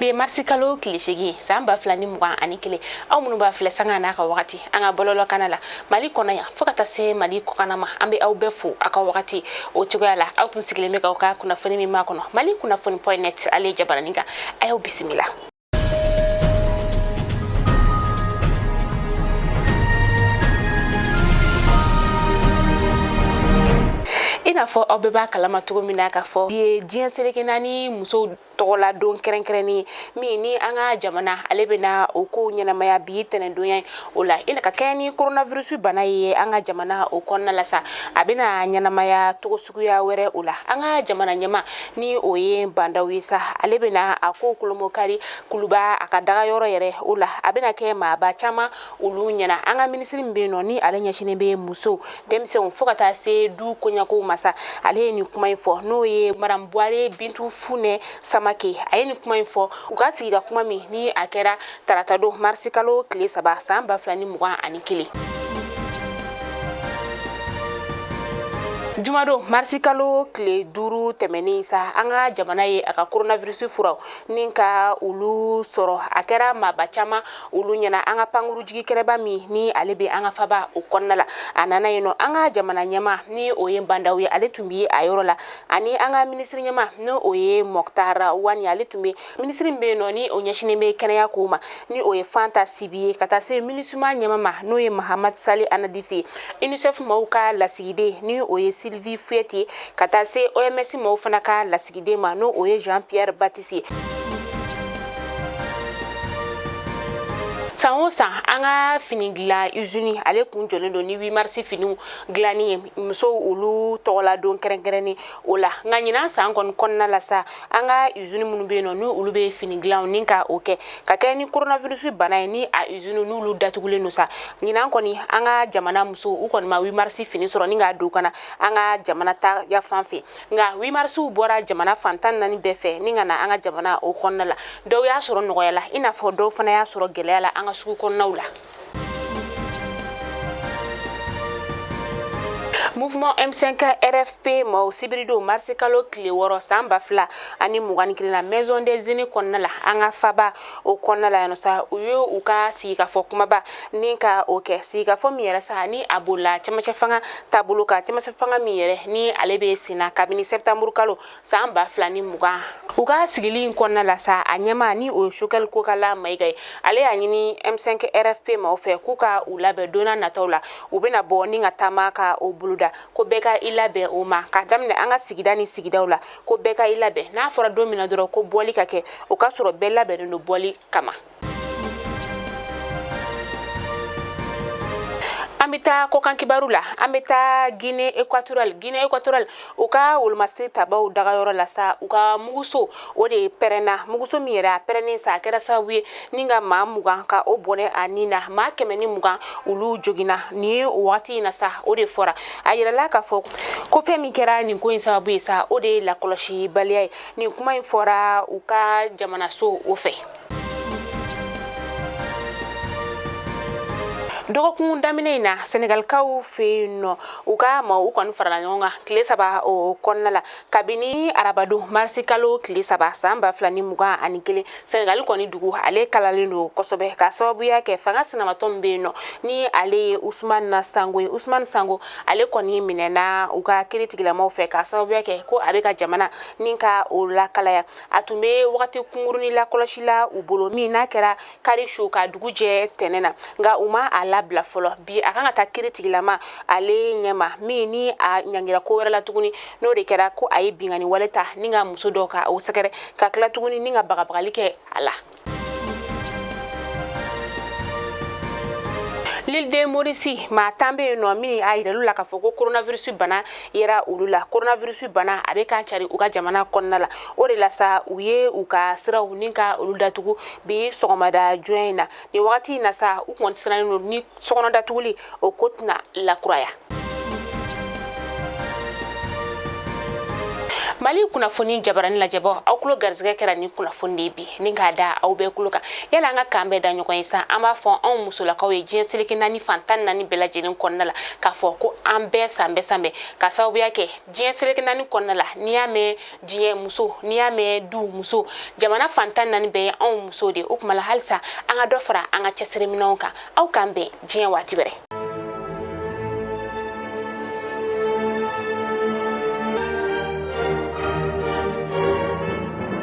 be marsikalo klishigi zamba flani mugan ani kele aw munu ba fle sanga na ka wakati anga bololo kanala mali kona ya fokata se mali ko kanama ambe aw befu aka wakati o tugala aw tun sigile me ka kuna foni mi makono mali kuna foni.net ale jabaraninga ayo bismillah. Ina fo obeba kalama tugo mina ka fo ye diɲɛ seleke nani muso togola don kɛrɛnkɛrɛnni min ni an ka jamana ale bena o ko ɲɛnamaya bi tɛnɛndonya o la ina ka kɛ ni coronavirus bana ye an ka jamana o kɔnɔna la sa a bena ɲɛnamaya togo suguya wɛrɛ o la an ka jamana ɲɛma ni o ye bandaw ye sa ale bena a ko kolomokari kuluba a ka daga yɔrɔ yɛrɛ o la a bena kɛ maaba caman olu ɲɛna an ka minisiri min be nɔ ni ale ɲɛsinen be muso denmisɛnw fo ka taa se du koɲako masa ale ye nin kuma in fɔ n'o ye Madame Buhari Bintu Funɛ Samake a ye nin kuma in fɔ u ka sigida kuma min ni a kɛra tarata don marsikalo tile 3 san 2021 Jumado marsikalo tile 5 tɛmɛnen sa an ka jamana ye a ka coronavirus furaw nin ka ulu sɔrɔ a kɛra maaba caman ulu ɲɛna an ka pankuru jigi kɛrɛba min ni ale be an ka faba o kɔnɔna la a nana yen nɔ an ka jamana ɲɛma ni o ye bandaw ye ale tun bi a yɔrɔ la ani an ka minisiri ɲɛma ni o ye Mɔkutara Wani ale tun be minisiri min be nɔ ni o ɲɛsinen be kɛnɛya ko ma ni o ye Fanta Sibi ye ka taa se minisuma ɲɛma ma n'o ye Mahamad Sali Anadifi UNICEF maw ka lasigiden ni o ye Sylvie Fuyeti ka taa se OMS maw fana ka lasigiden ma no o ye Jean-Pierre Baptiste san o san an ka fini dilan usine ale kun jɔlen don ni 8 mars finiw dilanni ye muso olu tɔgɔla don kɛrɛnkɛrɛnni o la nka ɲinan san kɔnɔna la sa an ka usine minnu be yen nɔ ni olu be fini dilan ni ka o kɛ ka kɛ ni coronavirus bana ye ni a usine n'olu datugulen don sa ɲinan kɔni an ka jamana muso u kɔni ma 8 mars fini sɔrɔ ni ka don kana an ka jamana ta ya fan fɛ nka 8 mars bɔra jamana fantan naani bɛɛ fɛ ni ka na an ka jamana o kɔnɔna la dɔw y'a sɔrɔ nɔgɔya la i n'a fɔ dɔw fana y'a sɔrɔ gɛlɛya la an ka sugu kɔnɔnaw la. Mouvement M5 RFP maw sibirido marsikalo tile 6 san 2021 la maison des aînés kɔnɔna la an ka faba o kɔnɔna la yan sa u ye u ka sigikafɔ kumaba ni ka o kɛ sigikafɔ min yɛrɛ sa ni a bolila cɛmancɛ fanga taabolo kan cɛmancɛ fanga min yɛrɛ ni ale be senna kabini septembre kalo san 2020 u ka sigili kɔnɔna la sa a ɲɛma ni o ye Choguel Kokala Mayiga ye ale y'a ɲini M5 RFP maw fɛ k'u ka u labɛn donna nataw la u bena bɔ ni ka taama ka o boloda ko bɛɛ ka i labɛn o ma ka daminɛ an ka sigida ni sigidaw la ko bɛɛ ka i labɛn n'a fɔra don min na dɔrɔn ko bɔli ka kɛ o ka sɔrɔ bɛɛ labɛnnen don bɔli kama. An bɛ taa kɔkan kibaru la an bɛ taa Guinée équatoriale u ka wolomasiri tabaw dagayɔrɔ la sa u ka muguso o de pɛrɛnna muguso min yɛrɛ a pɛrɛnnen sa a kɛra sababu ye ni ka maa 20 ka o bɔnɛ a nin na maa 120 olu joginna nin ye o wagati in na sa o de fɔra a yirala k'a fɔ ko fɛn min kɛra nin ko in sababu ye sa o de ye lakɔlɔsi baliya ye nin kuma in fɔra u ka jamanaso o fɛ. Dɔgɔkun daminɛ in na Senegalkaw fɛ yen nɔ u ka ma u kɔni farala ɲɔgɔn kan tile 3 o kɔnɔna la kabini arabadon marsikalo tile 3 san 2021 Senegal kɔni dugu ale kalalen don kosɛbɛ ka sababuya kɛ fanga sinamatɔ min bɛ yen nɔ ni ale ye Ousmane Sango ale kɔni minɛna u ka kiiritigilamaw fɛ ka sababuya kɛ ko a bɛ ka jamana ni ka o lakalaya a tun bɛ wagati kunkurunin lakɔlɔsi la u bolo min n'a kɛra karisu ka dugu jɛ tɛnɛn na nka u ma a labila fɔlɔ bi a kan ka taa kiiritigilama ale ɲɛma min ni a ɲangira ko wɛrɛ la tuguni n'o de kɛra ko a ye bingani wale ta ni ka muso dɔw ka o sɛgɛrɛ ka tila tuguni ni ka bagabagali kɛ a la. L'île de Maurice maa 10 bɛ yen nɔ min a yir'u la k'a fɔ ko coronavirus bana yera olu la coronavirus bana a bɛ k'a cari u ka jamana kɔnɔna la o de la sa u ye u ka siraw ni ka olu datugu bi sɔgɔmada jonya in na nin wagati in na sa u kɔni sirannen don ni sɔkɔnɔ datuguli o ko tɛna lakuraya. Mali kunnafoni jabarani lajɛbɔ aw kulo garisɛgɛ kɛra ni kunnafoni bi ni k'a da aw bɛɛ kulo kan yala an ka kan bɛɛ da ɲɔgɔn ye sa an b'a fɔ anw musolakaw ye diɲɛ seleke naani fantan naani bɛɛ lajɛlen kɔnɔna la k'a fɔ ko an bɛɛ sanbɛ ka sababuya kɛ diɲɛ seleke naani kɔnɔna la n'i y'a mɛn diɲɛ muso n'i y'a mɛn du muso jamana fantan naani bɛɛ ye anw muso de o tuma la halisa an ka dɔ fara an ka cɛsiriminɛnw kan aw k'an bɛn diɲɛ waati wɛrɛ